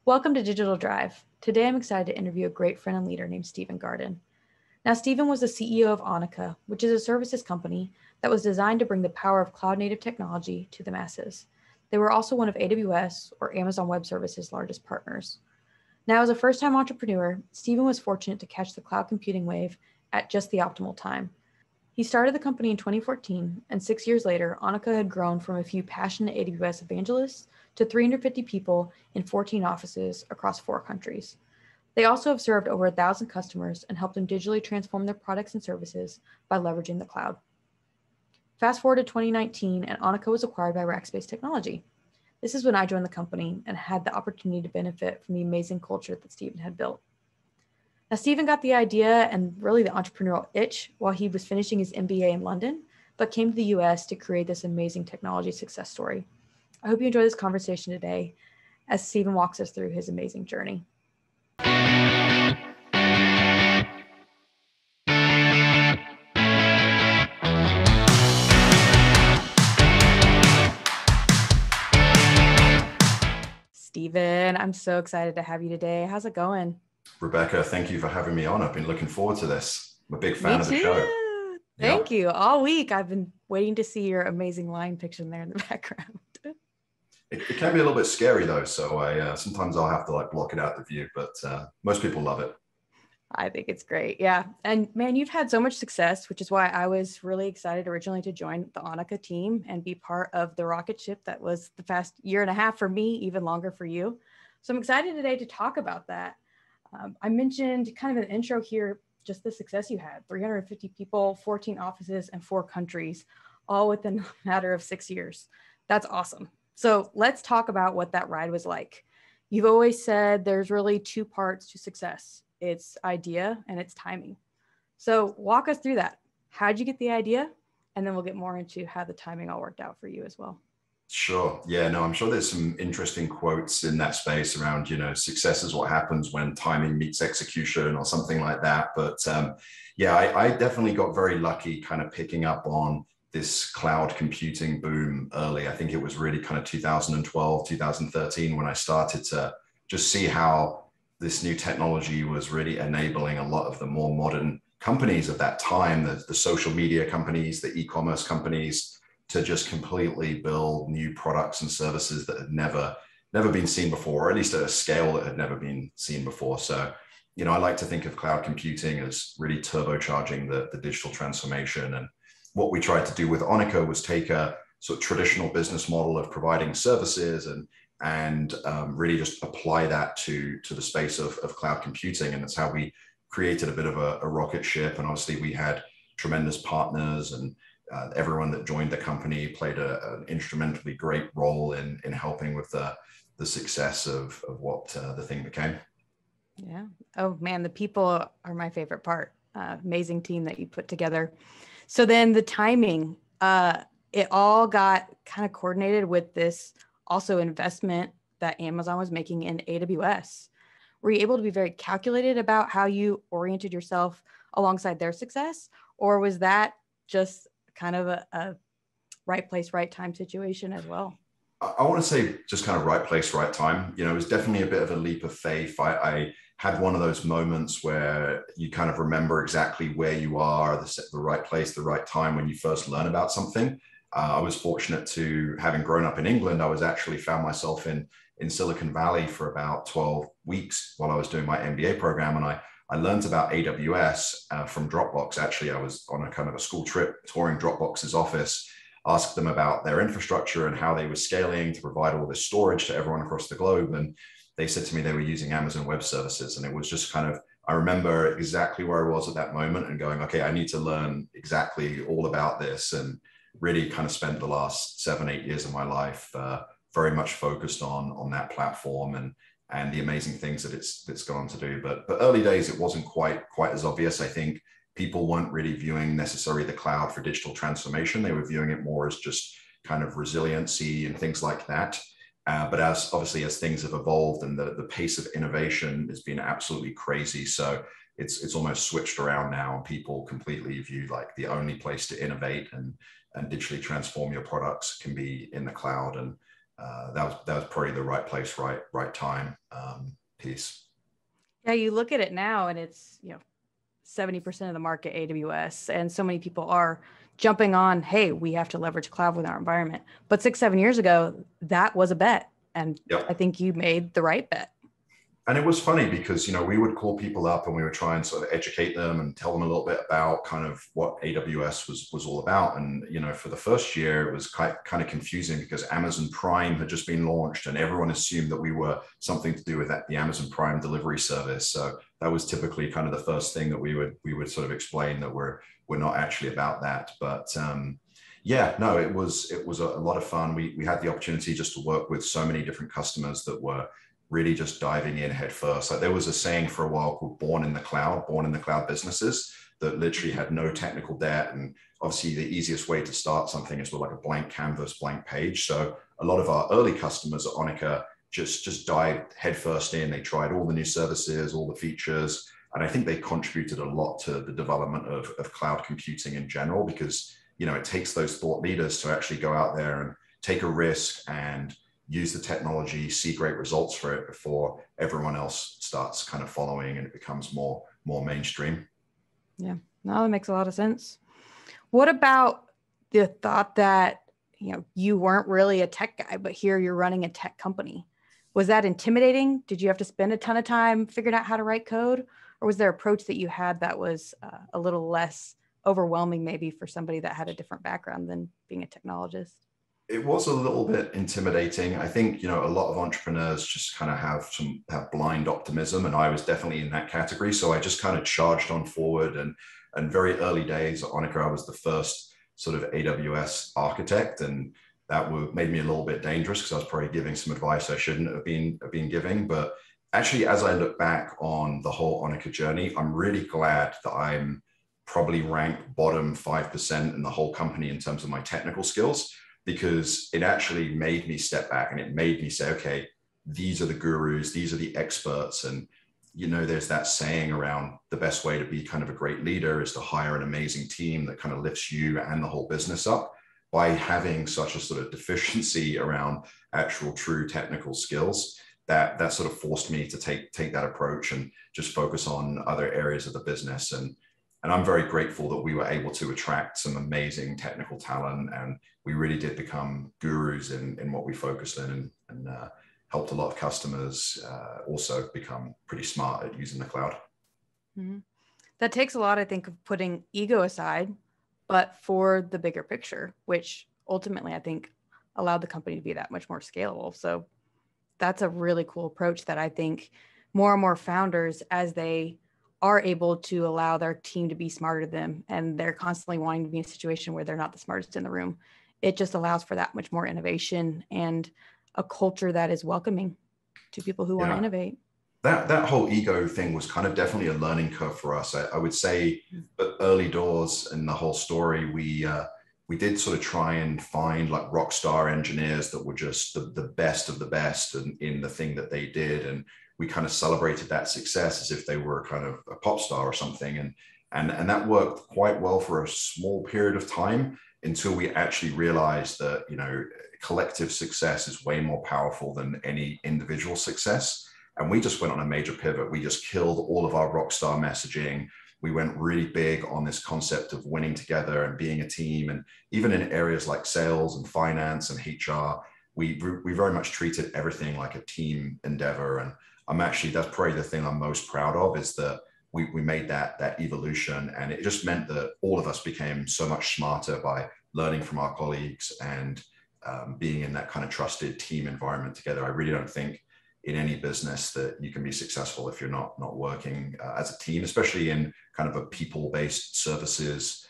Welcome to Digital Drive. Today I'm excited to interview a great friend and leader named Stephen Garden. Now, Stephen was the CEO of Onica, which is a services company that was designed to bring the power of cloud-native technology to the masses. They were also one of AWS, or Amazon Web Services' largest partners. Now, as a first-time entrepreneur, Stephen was fortunate to catch the cloud computing wave at just the optimal time. He started the company in 2014, and 6 years later, Onica had grown from a few passionate AWS evangelists to 350 people in 14 offices across 4 countries. They also have served over 1,000 customers and helped them digitally transform their products and services by leveraging the cloud. Fast forward to 2019, and Onica was acquired by Rackspace Technology. This is when I joined the company and had the opportunity to benefit from the amazing culture that Stephen had built. Now, Stephen got the idea and really the entrepreneurial itch while he was finishing his MBA in London, but came to the US to create this amazing technology success story. I hope you enjoy this conversation today as Stephen walks us through his amazing journey. Stephen, I'm so excited to have you today. How's it going? Rebecca, thank you for having me on. I've been looking forward to this. I'm a big fan of the show. Thank you. All week, I've been waiting to see your amazing lion picture there in the background. It can be a little bit scary though, so I sometimes I'll have to block it out the view, but most people love it. I think it's great. Yeah. And man, you've had so much success, which is why I was really excited originally to join the Onica team and be part of the rocket ship that was the past year and a half for me, even longer for you. So I'm excited today to talk about that. I mentioned kind of an intro here, just the success you had, 350 people, 14 offices, and 4 countries, all within a matter of 6 years. That's awesome. So let's talk about what that ride was like. You've always said there's really 2 parts to success. It's idea and it's timing. So walk us through that. How'd you get the idea? And then we'll get more into how the timing all worked out for you as well. Sure. Yeah, no, I'm sure there's some interesting quotes in that space around, success is what happens when timing meets execution or something like that. But yeah, I definitely got very lucky kind of picking up on this cloud computing boom early. I think it was really kind of 2012, 2013 when I started to just see how this new technology was really enabling a lot of the more modern companies of that time, the social media companies, the e-commerce companies, to just completely build new products and services that had never been seen before, or at least at a scale that had never been seen before. So, I like to think of cloud computing as really turbocharging the digital transformation. And what we tried to do with Onica was take a sort of traditional business model of providing services and really just apply that to the space of cloud computing. And that's how we created a bit of a rocket ship. And obviously we had tremendous partners, and everyone that joined the company played an instrumentally great role in helping with the success of what the thing became. Yeah. Oh man, the people are my favorite part. Amazing team that you put together. So then the timing, it all got kind of coordinated with this also investment that Amazon was making in AWS. Were you able to be very calculated about how you oriented yourself alongside their success? Or was that just kind of a right place, right time situation as well? I want to say just kind of right place, right time. It was definitely a bit of a leap of faith. I had one of those moments where you kind of remember exactly where you are, the right place, the right time when you first learn about something. I was fortunate to, having grown up in England, I was actually found myself in Silicon Valley for about 12 weeks while I was doing my MBA program. And I learned about AWS from Dropbox. Actually, I was on a kind of a school trip touring Dropbox's office, asked them about their infrastructure and how they were scaling to provide all this storage to everyone across the globe. And they said to me they were using Amazon Web Services. And it was just kind of, I remember exactly where I was at that moment and going, okay, I need to learn exactly all about this. And really kind of spent the last 7-8 years of my life very much focused on that platform and the amazing things that it's gone to do. But early days, it wasn't quite as obvious. I think people weren't really viewing necessarily the cloud for digital transformation. They were viewing it more as just kind of resiliency and things like that. But as things have evolved and the pace of innovation has been absolutely crazy. So it's almost switched around now, and people completely view like the only place to innovate and digitally transform your products can be in the cloud. And that was probably the right place, right time piece. Yeah, you look at it now and it's, 70% of the market AWS, and so many people are jumping on, hey, we have to leverage cloud with our environment. But 6, 7 years ago, that was a bet. And I Yep. think you made the right bet. And it was funny because, we would call people up and we would try and sort of educate them and tell them a little bit about kind of what AWS was all about. And, for the first year, it was kind of confusing because Amazon Prime had just been launched and everyone assumed that we were something to do with that, the Amazon Prime delivery service. So that was typically kind of the first thing that we would sort of explain, that we're not actually about that. But yeah, no, it was a lot of fun. We had the opportunity just to work with so many different customers that were really just diving in head first. Like there was a saying for a while called born in the cloud businesses that literally had no technical debt. And obviously the easiest way to start something is with like a blank canvas, blank page. So a lot of our early customers at Onica just dived head first in. They tried all the new services, all the features. And I think they contributed a lot to the development of cloud computing in general, because, it takes those thought leaders to actually go out there and take a risk and use the technology, see great results for it before everyone else starts kind of following and it becomes more mainstream. Yeah, no, that makes a lot of sense. What about the thought that, you weren't really a tech guy, but here you're running a tech company? Was that intimidating? Did you have to spend a ton of time figuring out how to write code? Or was there an approach that you had that was a little less overwhelming, maybe for somebody that had a different background than being a technologist? It was a little bit intimidating. I think, a lot of entrepreneurs just kind of have blind optimism. And I was definitely in that category. So I just kind of charged on forward, and very early days at Onica, I was the first sort of AWS architect. And that made me a little bit dangerous because I was probably giving some advice I shouldn't have been giving. But actually, as I look back on the whole Onica journey, I'm really glad that I'm probably ranked bottom 5% in the whole company in terms of my technical skills, because it actually made me step back and it made me say, okay, these are the gurus, these are the experts. And, there's that saying around the best way to be kind of a great leader is to hire an amazing team that kind of lifts you and the whole business up. By having such a sort of deficiency around actual true technical skills, that sort of forced me to take that approach and just focus on other areas of the business. And I'm very grateful that we were able to attract some amazing technical talent, and we really did become gurus in what we focused in, and helped a lot of customers also become pretty smart at using the cloud. Mm-hmm. That takes a lot, I think, of putting ego aside, but for the bigger picture, which ultimately I think allowed the company to be that much more scalable. So that's a really cool approach that I think more and more founders, as they are able to allow their team to be smarter than them, and they're constantly wanting to be in a situation where they're not the smartest in the room, it just allows for that much more innovation and a culture that is welcoming to people who want to Yeah. innovate. That whole ego thing was kind of definitely a learning curve for us. I would say that early doors in the whole story, we did sort of try and find like rock star engineers that were just the best of the best in the thing that they did. And we kind of celebrated that success as if they were kind of a pop star or something. And that worked quite well for a small period of time, until we actually realized that, collective success is way more powerful than any individual success. And we just went on a major pivot. We just killed all of our rock star messaging. We went really big on this concept of winning together and being a team. And even in areas like sales and finance and HR, we very much treated everything like a team endeavor. And that's probably the thing I'm most proud of, is that we made that evolution. And it just meant that all of us became so much smarter by learning from our colleagues and being in that kind of trusted team environment together. I really don't think in any business that you can be successful if you're not working as a team, especially in kind of a people-based services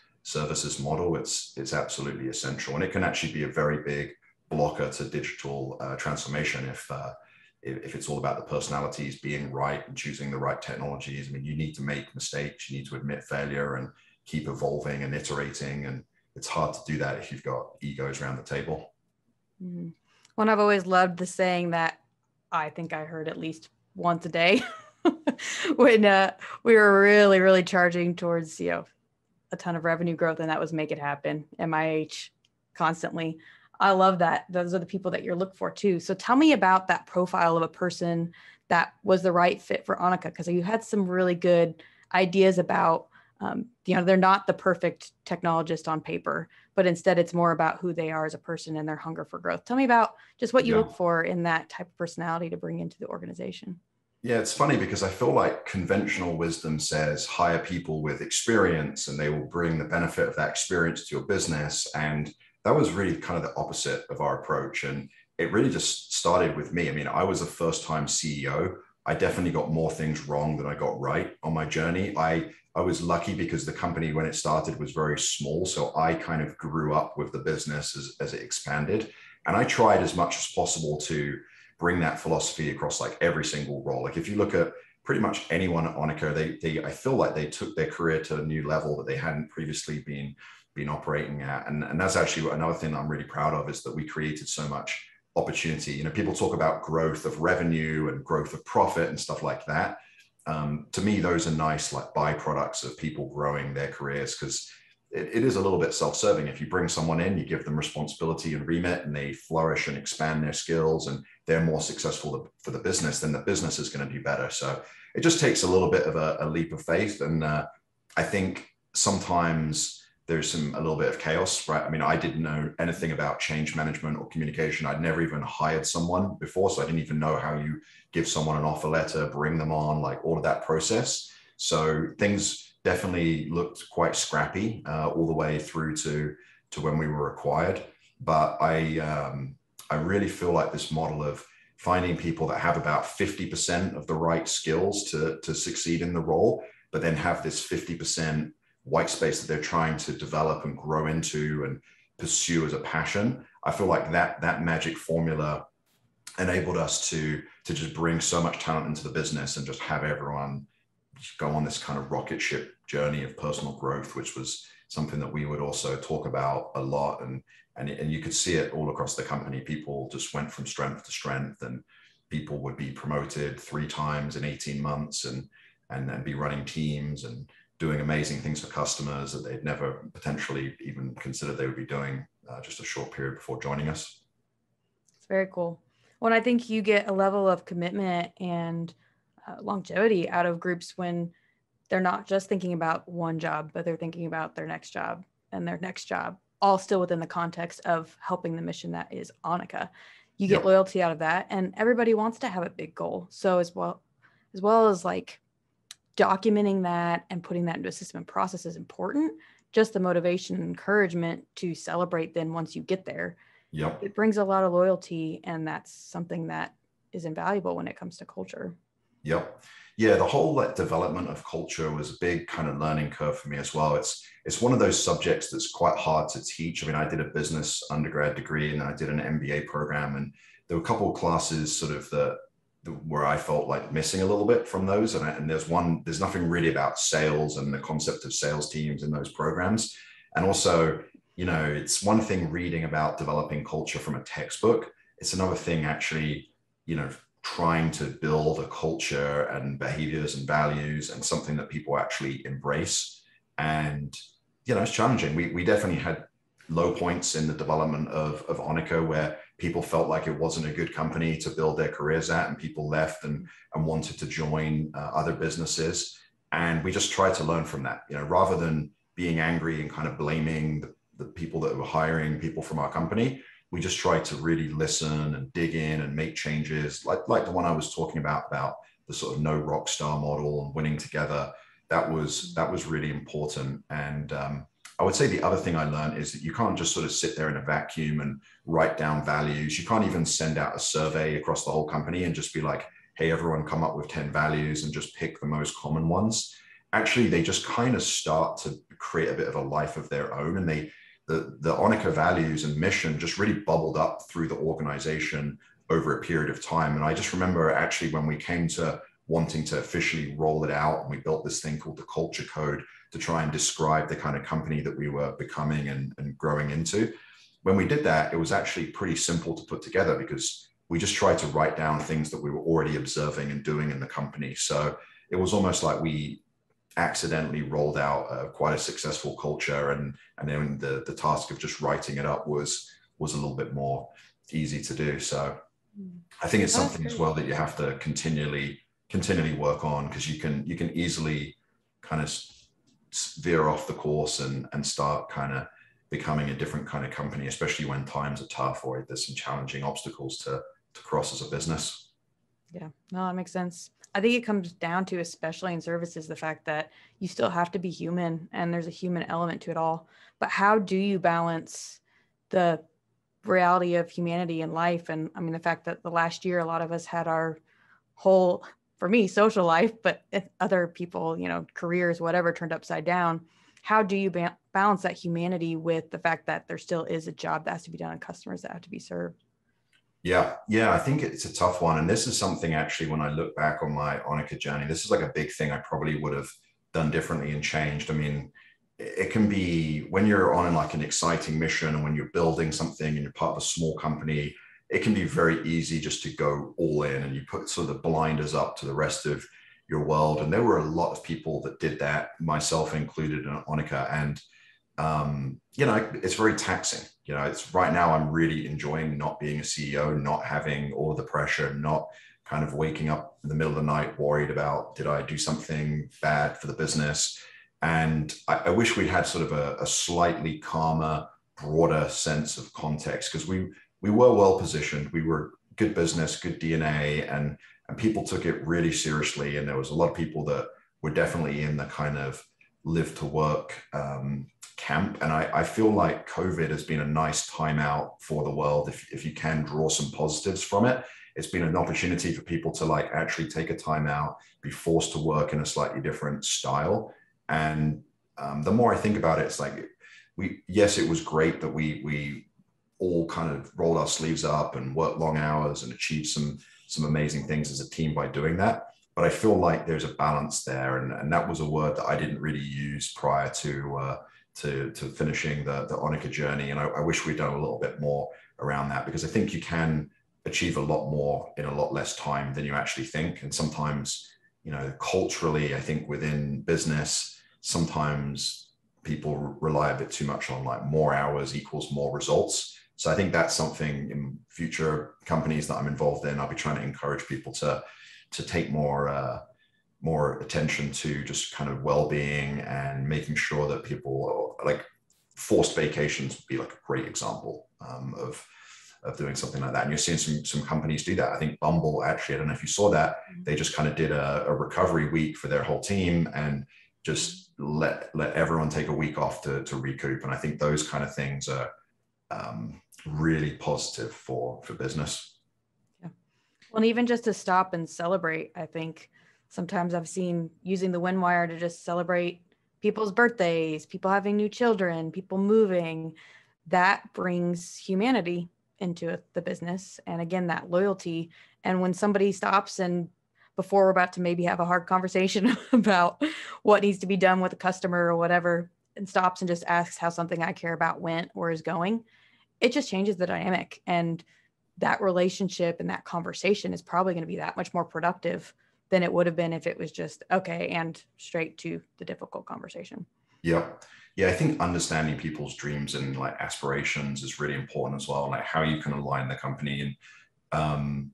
model. It's absolutely essential, and it can actually be a very big blocker to digital transformation if it's all about the personalities being right and choosing the right technologies. I mean, you need to make mistakes, you need to admit failure and keep evolving and iterating, and it's hard to do that if you've got egos around the table. Mm-hmm. Well, I've always loved the saying that I think I heard at least once a day when we were really, really charging towards, a ton of revenue growth, and that was make it happen, MIH constantly. I love that. Those are the people that you're looking for too. So tell me about that profile of a person that was the right fit for Onica, because you had some really good ideas about, they're not the perfect technologist on paper, but instead it's more about who they are as a person and their hunger for growth. Tell me about just what you Yeah. look for in that type of personality to bring into the organization. Yeah, it's funny because I feel like conventional wisdom says hire people with experience and they will bring the benefit of that experience to your business. And that was really kind of the opposite of our approach. And it really just started with me. I mean, I was a first-time CEO. I definitely got more things wrong than I got right on my journey. I was lucky because the company when it started was very small. So I kind of grew up with the business as it expanded. And I tried as much as possible to bring that philosophy across like every single role. Like if you look at pretty much anyone at Onica, they I feel like they took their career to a new level that they hadn't previously been operating at. And that's actually another thing that I'm really proud of is that we created so much opportunity. You know, people talk about growth of revenue and growth of profit and stuff like that. To me, those are nice like byproducts of people growing their careers because it is a little bit self-serving. If you bring someone in, you give them responsibility and remit and they flourish and expand their skills and they're more successful for the business, then the business is going to do better. So it just takes a little bit of a leap of faith. And I think sometimes there's a little bit of chaos, right? I mean, I didn't know anything about change management or communication. I'd never even hired someone before. So I didn't even know how you give someone an offer letter, bring them on, like all of that process. So things definitely looked quite scrappy all the way through to when we were acquired. But I really feel like this model of finding people that have about 50% of the right skills to succeed in the role, but then have this 50% white space that they're trying to develop and grow into and pursue as a passion. I feel like that magic formula enabled us to just bring so much talent into the business and just have everyone go on this kind of rocket ship journey of personal growth, which was something that we would also talk about a lot. And you could see it all across the company. People just went from strength to strength, and people would be promoted 3 times in 18 months and be running teams and doing amazing things for customers that they'd never potentially even considered they would be doing just a short period before joining us. It's very cool. Well, I think you get a level of commitment and longevity out of groups when they're not just thinking about one job, but they're thinking about their next job and their next job, all still within the context of helping the mission that is Onica. You get loyalty out of that, and everybody wants to have a big goal. So as well as like documenting that and putting that into a system and process is important. Just the motivation and encouragement to celebrate then once you get there. Yep. It brings a lot of loyalty, and that's something that is invaluable when it comes to culture. Yep. Yeah, the whole like development of culture was a big kind of learning curve for me as well. It's one of those subjects that's quite hard to teach. I mean, I did a business undergrad degree and I did an MBA program, and there were a couple of classes sort of where I felt like missing a little bit from those. And there's nothing really about sales and the concept of sales teams in those programs. And also, you know, it's one thing reading about developing culture from a textbook. It's another thing actually, you know, trying to build a culture and behaviors and values and something that people actually embrace. And, you know, it's challenging. We definitely had low points in the development of Onica where people felt like it wasn't a good company to build their careers at, and people left and wanted to join other businesses. And we just tried to learn from that, you know, rather than being angry and kind of blaming the people that were hiring people from our company. We just tried to really listen and dig in and make changes like the one I was talking about the sort of no rock star model and winning together. That was really important. And I would say the other thing I learned is that you can't just sort of sit there in a vacuum and write down values. You can't even send out a survey across the whole company and just be like, hey, everyone come up with 10 values and just pick the most common ones. Actually, they just kind of start to create a bit of a life of their own. And the Onica values and mission just really bubbled up through the organization over a period of time. And I just remember actually when we came to wanting to officially roll it out, and we built this thing called the culture code to try and describe the kind of company that we were becoming and growing into. When we did that, it was actually pretty simple to put together because we just tried to write down things that we were already observing and doing in the company. So it was almost like we accidentally rolled out quite a successful culture, and then the task of just writing it up was was a little bit more easy to do. So I think it's something as well that you have to continually work on, because you can easily kind of veer off the course and start kind of becoming a different kind of company, especially when times are tough or there's some challenging obstacles to cross as a business. Yeah, no, that makes sense. I think it comes down to, especially in services, the fact that you still have to be human and there's a human element to it all. But how do you balance the reality of humanity in life? And I mean, the fact that the last year, a lot of us had our whole, for me, social life, but if other people, you know, careers, whatever, turned upside down. How do you balance that humanity with the fact that there still is a job that has to be done and customers that have to be served? Yeah, I think it's a tough one. And this is something, actually, when I look back on my Onica journey, this is like a big thing I probably would have done differently and changed. I mean, it can be when you're on like an exciting mission and when you're building something and you're part of a small company, it can be very easy just to go all in and you put sort of the blinders up to the rest of your world. And there were a lot of people that did that, myself included, in Onica. And you know, it's very taxing. You know, it's right now I'm really enjoying not being a CEO, not having all of the pressure, not kind of waking up in the middle of the night worried about, did I do something bad for the business? And I wish we had sort of a slightly calmer, broader sense of context, because we were well positioned. We were good business, good DNA, and people took it really seriously. And there was a lot of people that were definitely in the kind of live to work camp. And I feel like COVID has been a nice timeout for the world. If you can draw some positives from it, it's been an opportunity for people to like actually take a time out, be forced to work in a slightly different style. And the more I think about it, it's like yes, it was great that we all kind of rolled our sleeves up and worked long hours and achieved some amazing things as a team by doing that. But I feel like there's a balance there, and that was a word that I didn't really use prior to finishing the Onica journey. And I wish we'd done a little bit more around that, because I think you can achieve a lot more in a lot less time than you actually think. And sometimes, you know, culturally, I think within business, sometimes people rely a bit too much on like more hours equals more results. So I think that's something in future companies that I'm involved in, I'll be trying to encourage people to take more attention to just kind of well-being and making sure that people are, like, forced vacations would be like a great example of doing something like that. And you're seeing some companies do that. I think Bumble, actually, I don't know if you saw that, they just kind of did a recovery week for their whole team and just let everyone take a week off to recoup. And I think those kind of things are really positive for business. Yeah. Well, and even just to stop and celebrate, I think sometimes I've seen using the Windwire to just celebrate people's birthdays, people having new children, people moving. That brings humanity into the business. And again, that loyalty. And when somebody stops and before we're about to maybe have a hard conversation about what needs to be done with a customer or whatever, and stops and just asks how something I care about went or is going, it just changes the dynamic. And that relationship and that conversation is probably going to be that much more productive than it would have been if it was just okay and straight to the difficult conversation. Yeah, I think understanding people's dreams and like aspirations is really important as well, like how you can align the company. And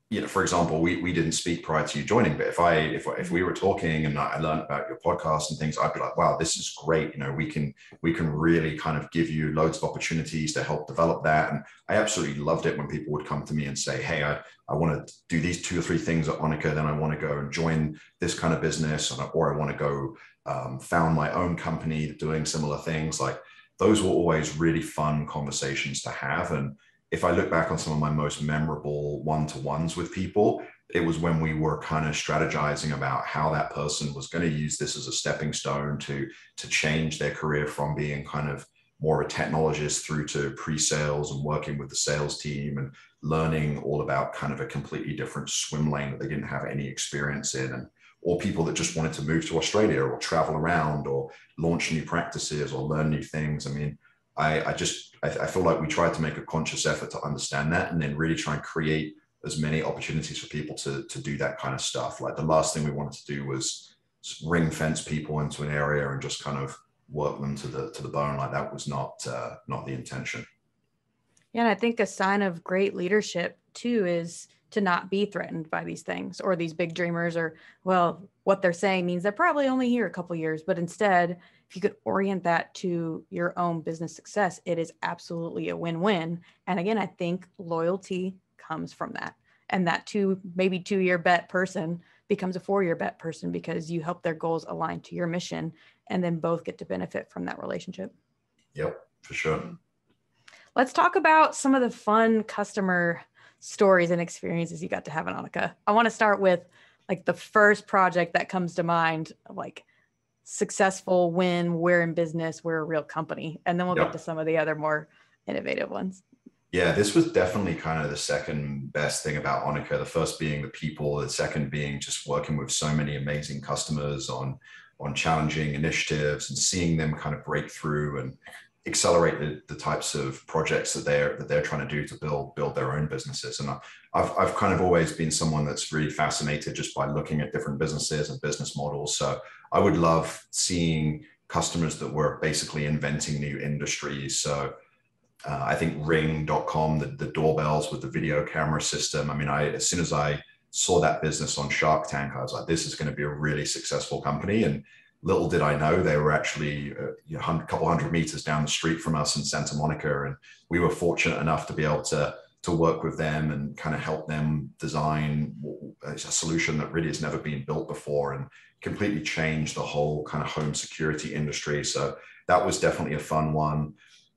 you know, for example, we didn't speak prior to you joining, but if we were talking and I learned about your podcast and things, I'd be like, wow, this is great. You know, we can really kind of give you loads of opportunities to help develop that. And I absolutely loved it when people would come to me and say, hey, I want to do these 2 or 3 things at Onica, then I want to go and join this kind of business, or I want to go found my own company doing similar things. Like, those were always really fun conversations to have. And if I look back on some of my most memorable one-to-ones with people, it was when we were kind of strategizing about how that person was going to use this as a stepping stone to change their career from being kind of more of a technologist through to pre-sales and working with the sales team and learning all about kind of a completely different swim lane that they didn't have any experience in. Or people that just wanted to move to Australia or travel around or launch new practices or learn new things. I mean, I feel like we tried to make a conscious effort to understand that and then really try and create as many opportunities for people to do that kind of stuff. Like, the last thing we wanted to do was ring fence people into an area and just kind of work them to the bone. Like, that was not the intention. Yeah, and I think a sign of great leadership too is to not be threatened by these things or these big dreamers, or, well, what they're saying means they're probably only here a couple years. But instead, if you could orient that to your own business success, it is absolutely a win-win. And again, I think loyalty comes from that. And that maybe 2-year bet person becomes a 4-year bet person because you help their goals align to your mission, and then both get to benefit from that relationship. Yep, for sure. Let's talk about some of the fun customer stories and experiences you got to have in Onica. I want to start with like the first project that comes to mind, like successful win, we're in business, we're a real company. And then we'll get to some of the other more innovative ones. Yeah, this was definitely kind of the second best thing about Onica. The first being the people, the second being just working with so many amazing customers on challenging initiatives and seeing them kind of break through and accelerate the types of projects that they're trying to do to build their own businesses. And I've kind of always been someone that's really fascinated just by looking at different businesses and business models. So I would love seeing customers that were basically inventing new industries. So I think Ring.com, the doorbells with the video camera system. I mean, as soon as I saw that business on Shark Tank, I was like, this is going to be a really successful company. And little did I know they were actually a couple hundred meters down the street from us in Santa Monica. And we were fortunate enough to be able to work with them and kind of help them design a solution that really has never been built before and completely changed the whole kind of home security industry. So that was definitely a fun one.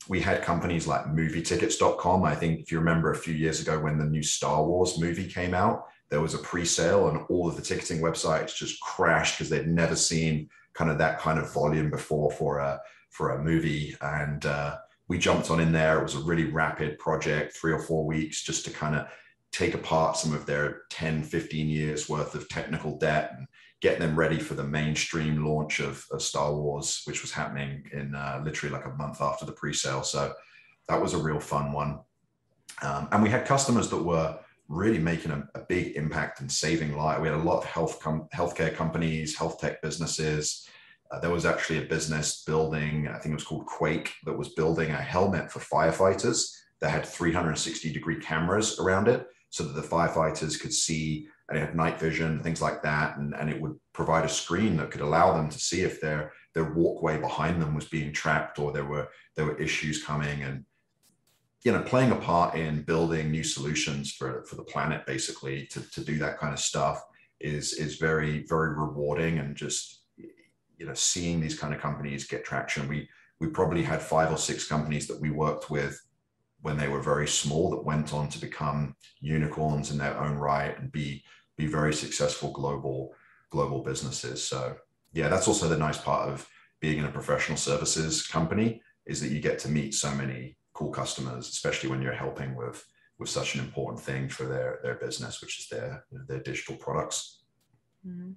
We had companies like movietickets.com. I think if you remember a few years ago when the new Star Wars movie came out, there was a pre-sale and all of the ticketing websites just crashed because they'd never seen kind of that kind of volume before for a movie. And we jumped on in there. It was a really rapid project, 3 or 4 weeks, just to kind of take apart some of their 10, 15 years worth of technical debt and get them ready for the mainstream launch of Star Wars, which was happening in literally like a month after the pre-sale. So that was a real fun one. And we had customers that were really making a big impact and saving lives. We had a lot of healthcare companies, health tech businesses. There was actually a business building, I think it was called Quake, that was building a helmet for firefighters that had 360-degree cameras around it so that the firefighters could see, and it had night vision, things like that. And it would provide a screen that could allow them to see if their walkway behind them was being trapped or there were issues coming. And, you know, playing a part in building new solutions for the planet, basically, to do that kind of stuff is very, very rewarding. And just, you know, seeing these kind of companies get traction. We probably had 5 or 6 companies that we worked with when they were very small that went on to become unicorns in their own right and be very successful global businesses. So yeah, that's also the nice part of being in a professional services company, is that you get to meet so many cool customers, especially when you're helping with such an important thing for their business, which is their digital products. Mm-hmm.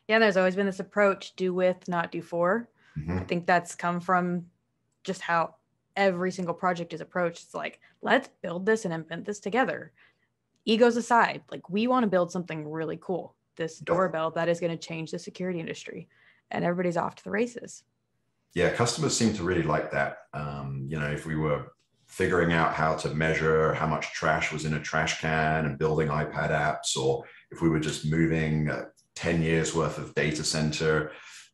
Yeah, there's always been this approach, do with, not do for. Mm-hmm. I think that's come from just how every single project is approached. It's like, let's build this and invent this together. Egos aside, like, we want to build something really cool. This doorbell that is going to change the security industry, and everybody's off to the races. Yeah, customers seem to really like that. You know, if we were figuring out how to measure how much trash was in a trash can and building iPad apps, or if we were just moving 10 years worth of data center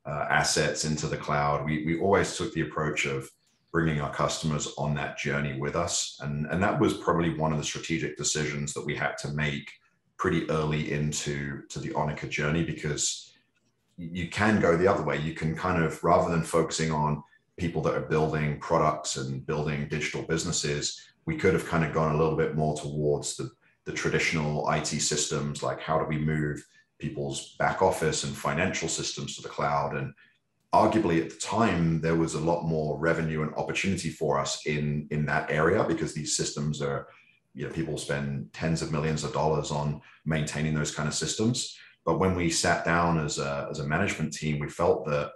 assets into the cloud, we always took the approach of bringing our customers on that journey with us. And that was probably one of the strategic decisions that we had to make pretty early into the Onica journey, because you can go the other way. You can kind of, rather than focusing on people that are building products and building digital businesses, we could have kind of gone a little bit more towards the traditional IT systems, like how do we move people's back office and financial systems to the cloud. And arguably at the time, there was a lot more revenue and opportunity for us in that area, because these systems are, you know, people spend tens of millions of dollars on maintaining those kind of systems. But when we sat down as a management team, we felt that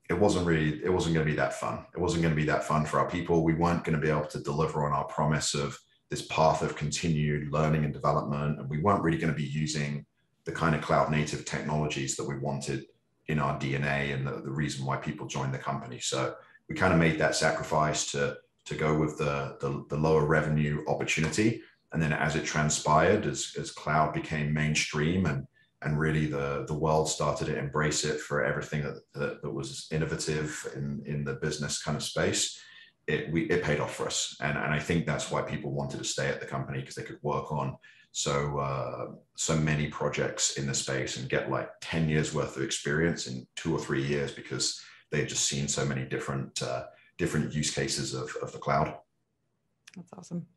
it wasn't going to be that fun. It wasn't going to be that fun for our people. We weren't going to be able to deliver on our promise of this path of continued learning and development. And we weren't really going to be using the kind of cloud native technologies that we wanted in our DNA and the reason why people joined the company. So we kind of made that sacrifice to go with the lower revenue opportunity. And then as it transpired, as cloud became mainstream and really the world started to embrace it for everything that was innovative in the business kind of space, it paid off for us. And I think that's why people wanted to stay at the company, because they could work on so many projects in the space and get like 10 years worth of experience in 2 or 3 years, because they had just seen so many different use cases of the cloud. That's awesome.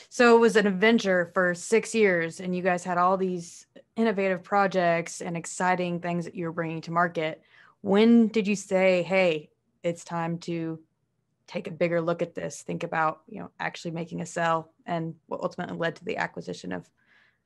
So it was an adventure for 6 years, and you guys had all these innovative projects and exciting things that you were bringing to market. When did you say, hey, it's time to take a bigger look at this, think about, actually making a sell, and what ultimately led to the acquisition of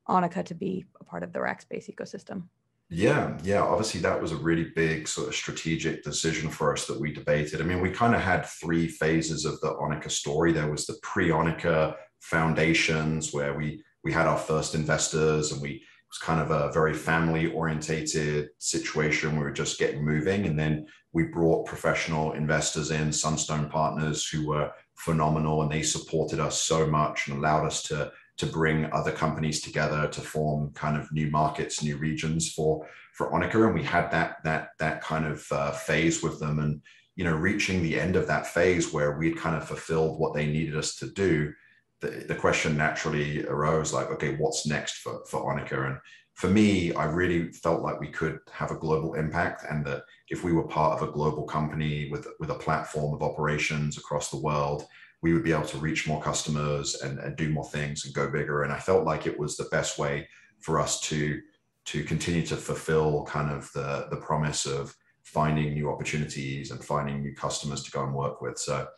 Onica to be a part of the Rackspace ecosystem? Yeah. Obviously, that was a really big sort of strategic decision for us that we debated. I mean, we kind of had 3 phases of the Onica story. There was the pre-Onica foundations, where we had our first investors, and it was kind of a very family orientated situation. We were just getting moving. And then we brought professional investors in, Sunstone Partners, who were phenomenal, and they supported us so much and allowed us to bring other companies together to form kind of new markets, new regions for Onica. And we had that kind of phase with them. And, reaching the end of that phase where we'd kind of fulfilled what they needed us to do, the question naturally arose, like, okay, what's next for Onica? And for me, I really felt like we could have a global impact, and that if we were part of a global company with a platform of operations across the world, we would be able to reach more customers and do more things and go bigger. And I felt like it was the best way for us to continue to fulfill kind of the promise of finding new opportunities and finding new customers to go and work with. So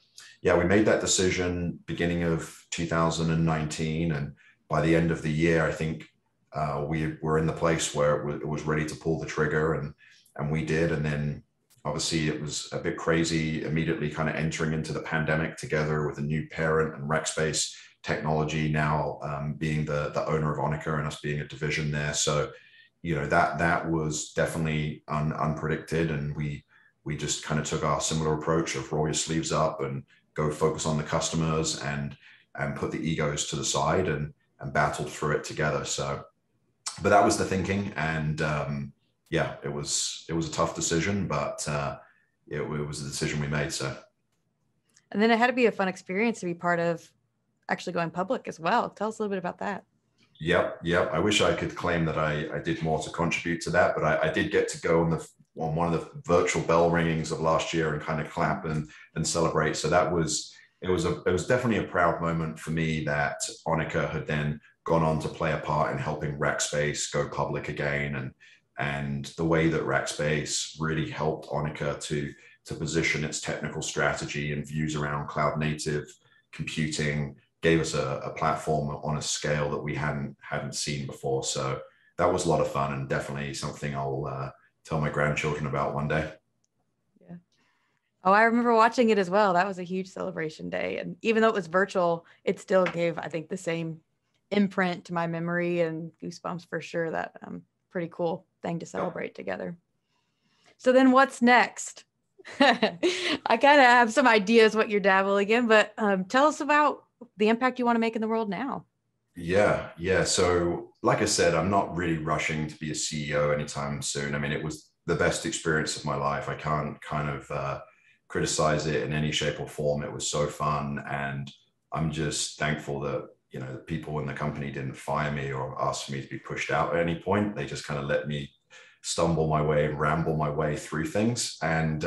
yeah, we made that decision beginning of 2019. And by the end of the year, I think we were in the place where it was ready to pull the trigger, and we did. And then obviously it was a bit crazy immediately kind of entering into the pandemic together with a new parent, and Rackspace Technology now being the owner of Onica and us being a division there. So, that was definitely unpredicted. And we just kind of took our similar approach of roll your sleeves up and go focus on the customers and put the egos to the side and battled through it together. So, but that was the thinking. And yeah, it was a tough decision, but it was a decision we made. So, and then it had to be a fun experience to be part of actually going public as well. Tell us a little bit about that. Yep. I wish I could claim that I did more to contribute to that, but I did get to go on one of the virtual bell ringings of last year and kind of clap and celebrate. So it was definitely a proud moment for me that Onica had then gone on to play a part in helping Rackspace go public again, and the way that Rackspace really helped Onica to position its technical strategy and views around cloud native computing gave us a platform on a scale that we hadn't seen before. So that was a lot of fun, and definitely something I'll tell my grandchildren about one day. Yeah. Oh, I remember watching it as well. That was a huge celebration day. And even though it was virtual, it still gave, I think, the same imprint to my memory and goosebumps for sure. That pretty cool thing to celebrate together. So then what's next? I kind of have some ideas what you're dabbling in, but tell us about the impact you want to make in the world now. Yeah. So like I said, I'm not really rushing to be a CEO anytime soon. I mean, it was the best experience of my life. I can't kind of criticize it in any shape or form. It was so fun. And I'm just thankful that, the people in the company didn't fire me or ask for me to be pushed out at any point. They just kind of let me stumble my way and ramble my way through things. And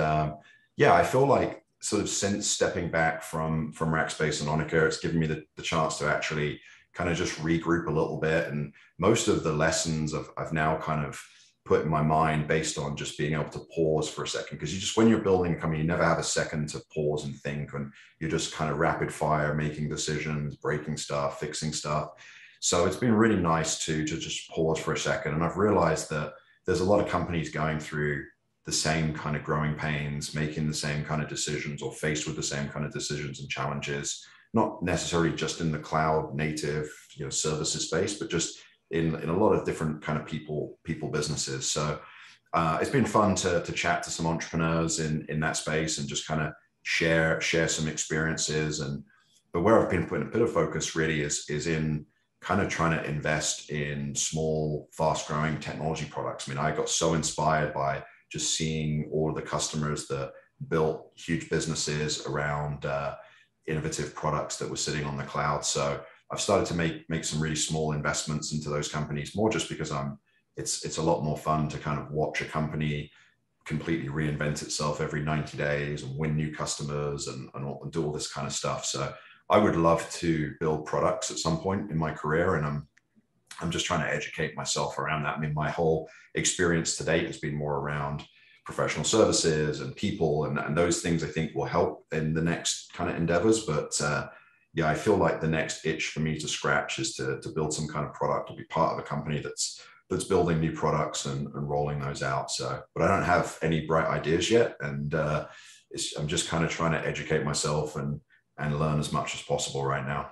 yeah, I feel like sort of since stepping back from Rackspace and Onica, it's given me the chance to actually kind of just regroup a little bit. And most of the lessons I've now kind of put in my mind based on just being able to pause for a second. Because when you're building a company, you never have a second to pause and think, and you're just kind of rapid fire, making decisions, breaking stuff, fixing stuff. So it's been really nice to just pause for a second. And I've realized that there's a lot of companies going through the same kind of growing pains, making the same kind of decisions, or faced with the same kind of decisions and challenges, not necessarily just in the cloud native, services space, but just in a lot of different kind of people businesses. So it's been fun to chat to some entrepreneurs in that space and just kind of share some experiences. But where I've been putting a bit of focus really is in kind of trying to invest in small, fast growing technology products. I mean, I got so inspired by just seeing all of the customers that built huge businesses around innovative products that were sitting on the cloud. So I've started to make some really small investments into those companies, more just because it's a lot more fun to kind of watch a company completely reinvent itself every 90 days and win new customers and do all this kind of stuff. So I would love to build products at some point in my career, and I'm just trying to educate myself around that. I mean, my whole experience to date has been more around professional services and people, and those things I think will help in the next kind of endeavors. But yeah, I feel like the next itch for me to scratch is to build some kind of product or be part of a company that's building new products and rolling those out. So, but I don't have any bright ideas yet, and I'm just kind of trying to educate myself and learn as much as possible right now.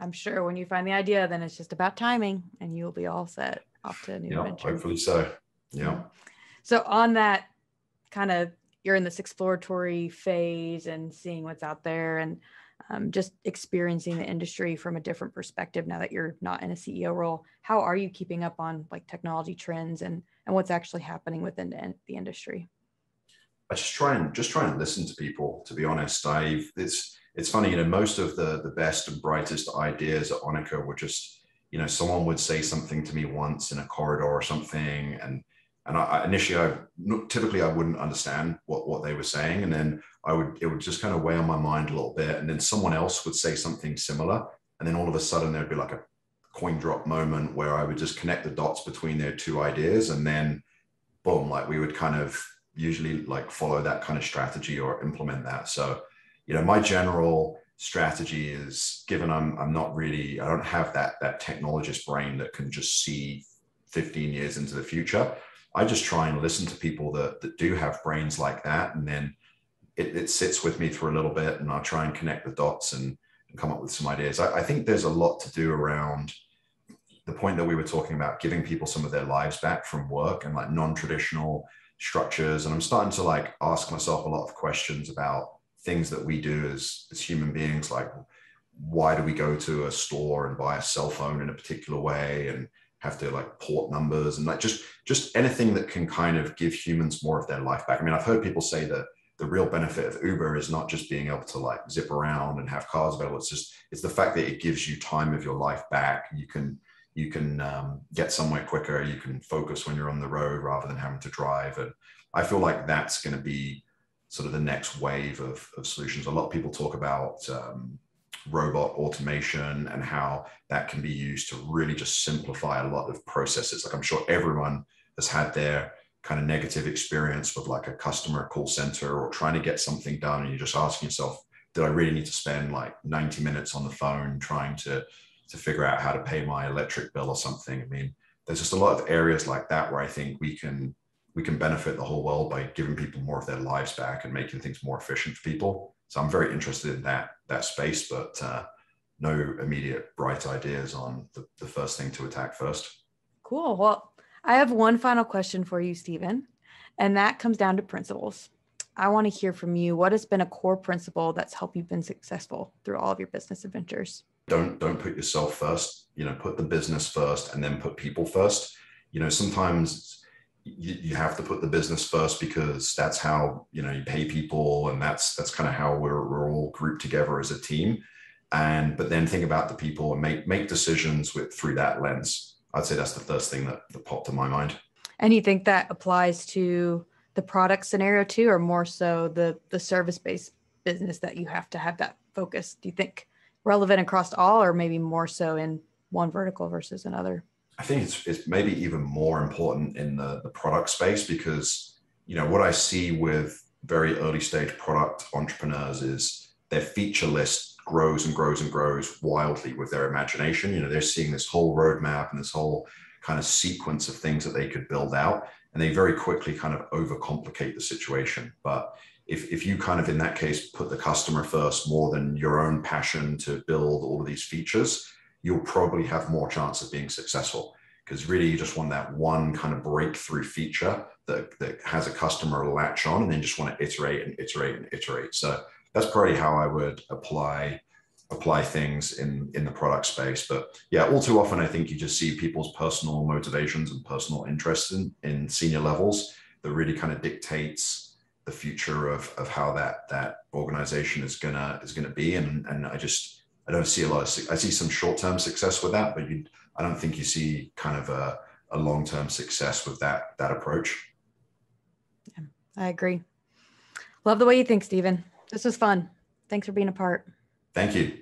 I'm sure when you find the idea, then it's just about timing and you'll be all set off to a new adventure. Hopefully so. Yeah. So on that kind of, you're in this exploratory phase and seeing what's out there and just experiencing the industry from a different perspective now that you're not in a CEO role. How are you keeping up on like technology trends and what's actually happening within the industry? I just try and listen to people, to be honest. It's funny, most of the best and brightest ideas at Onica were just, someone would say something to me once in a corridor or something. And I initially, typically I wouldn't understand what they were saying. And then it would just kind of weigh on my mind a little bit. And then someone else would say something similar. And then all of a sudden there'd be like a coin drop moment where I would just connect the dots between their two ideas. And then boom, like we would kind of usually like follow that kind of strategy or implement that. So, my general strategy is, given I don't have that technologist brain that can just see 15 years into the future. I just try and listen to people that do have brains like that. And then it sits with me for a little bit, and I'll try and connect the dots and come up with some ideas. I think there's a lot to do around the point that we were talking about, giving people some of their lives back from work and like non-traditional structures. And I'm starting to like ask myself a lot of questions about things that we do as human beings. Like, why do we go to a store and buy a cell phone in a particular way and have to like port numbers and like just anything that can kind of give humans more of their life back. I mean, I've heard people say that the real benefit of Uber is not just being able to like zip around and have cars available. It's the fact that it gives you time of your life back. You can get somewhere quicker. You can focus when you're on the road rather than having to drive. And I feel like that's going to be sort of the next wave of solutions. A lot of people talk about robot automation and how that can be used to really just simplify a lot of processes. Like, I'm sure everyone has had their kind of negative experience with like a customer call center or trying to get something done. And you're just asking yourself, did I really need to spend like 90 minutes on the phone trying to figure out how to pay my electric bill or something? I mean, there's just a lot of areas like that where I think we can benefit the whole world by giving people more of their lives back and making things more efficient for people. So I'm very interested in that space, but no immediate bright ideas on the first thing to attack first. Cool. Well, I have one final question for you, Stephen, and that comes down to principles. I want to hear from you. What has been a core principle that's helped you been successful through all of your business adventures? Don't put yourself first. Put the business first and then put people first. Sometimes you have to put the business first because that's how you pay people, and that's kind of how we're all grouped together as a team. But then think about the people and make decisions through that lens. I'd say that's the first thing that popped in my mind. And you think that applies to the product scenario too, or more so the service-based business that you have to have that focus? Do you think relevant across all, or maybe more so in one vertical versus another? I think it's maybe even more important in the product space, because what I see with very early stage product entrepreneurs is their feature list grows and grows and grows wildly with their imagination. They're seeing this whole roadmap and this whole kind of sequence of things that they could build out, and they very quickly kind of overcomplicate the situation. But if you kind of, in that case, put the customer first more than your own passion to build all of these features, you'll probably have more chance of being successful. because really you just want that one kind of breakthrough feature that has a customer latch on, and then just want to iterate and iterate and iterate. So that's probably how I would apply things in the product space. But yeah, all too often I think you just see people's personal motivations and personal interests in senior levels that really kind of dictates the future of how that organization is gonna be. And I don't see I see some short-term success with that, but I don't think you see kind of a long-term success with that approach. Yeah, I agree. Love the way you think, Stephen. This was fun. Thanks for being a part. Thank you.